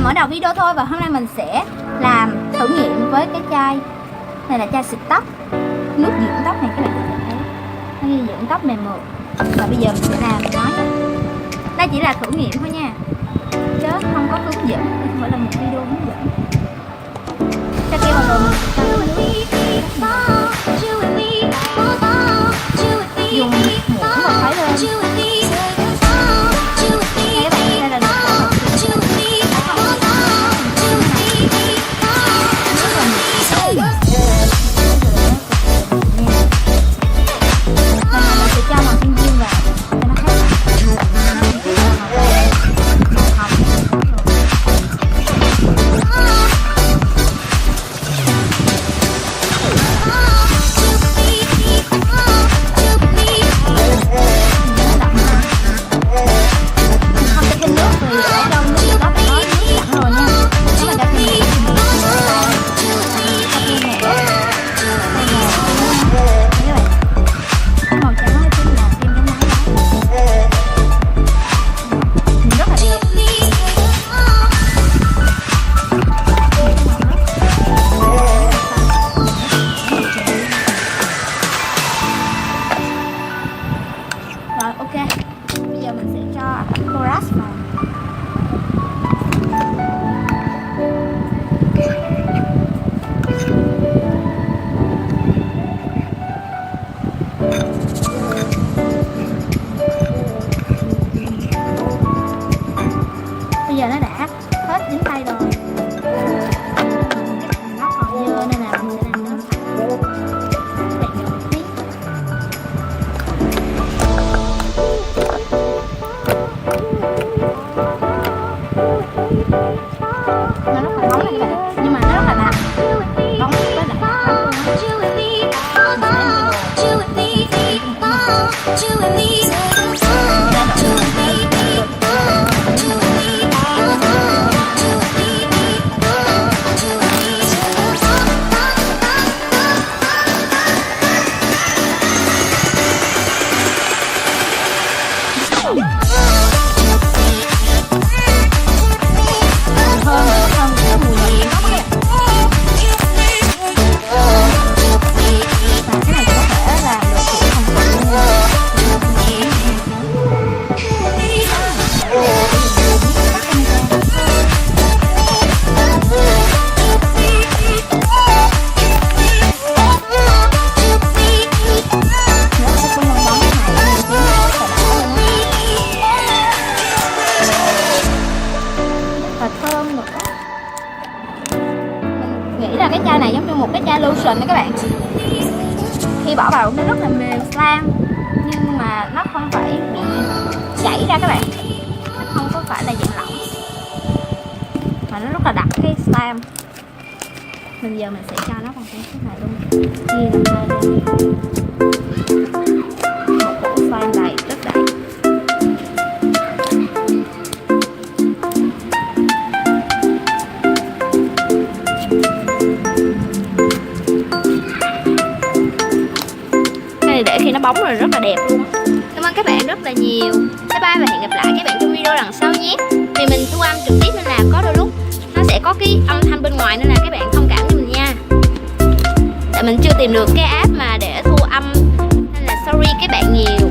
mở đầu video thôi, và hôm nay mình sẽ làm thử nghiệm với cái chai này, là chai xịt tóc, nước dưỡng tóc này các bạn có thể thấy, nó ghi dưỡng tóc mềm mượt. Và bây giờ mình sẽ làm nói đây chỉ là thử nghiệm thôi nha, chứ không có hướng dẫn, không phải là một video hướng dẫn. Cho kia vào rồi mình sẽ cho nước dùng muỗng và khuấy lên. Nghe các bạn, đây là nước rồi. Ok, bây giờ mình sẽ cho borax vào. Bây giờ nó đã hết đến tay rồi, nó còn dơ nên là mình sẽ làm nó sạch. Nó rất là bóng này các bạn, nhưng mà nó rất là đặc, bóng với đặc cái chai này giống như một cái chai lotion đó các bạn. Khi bỏ vào nó rất là mềm slime, nhưng mà nó không phải bị chảy ra các bạn, nó không có phải là dạng lỏng, mà nó rất là đặc cái slime. Bây giờ mình sẽ cho nó vào cái này luôn, chia làm hai bên, một bộ slime đầy, rất đầy. Để khi nó bóng rồi rất là đẹp luôn. Cảm ơn các bạn rất là nhiều. Bye bye và hẹn gặp lại các bạn trong video lần sau nhé. Vì mình thu âm trực tiếp nên là có đôi lúc nó sẽ có cái âm thanh bên ngoài, nên là các bạn thông cảm cho mình nha. Tại mình chưa tìm được cái app mà để thu âm nên là sorry các bạn nhiều.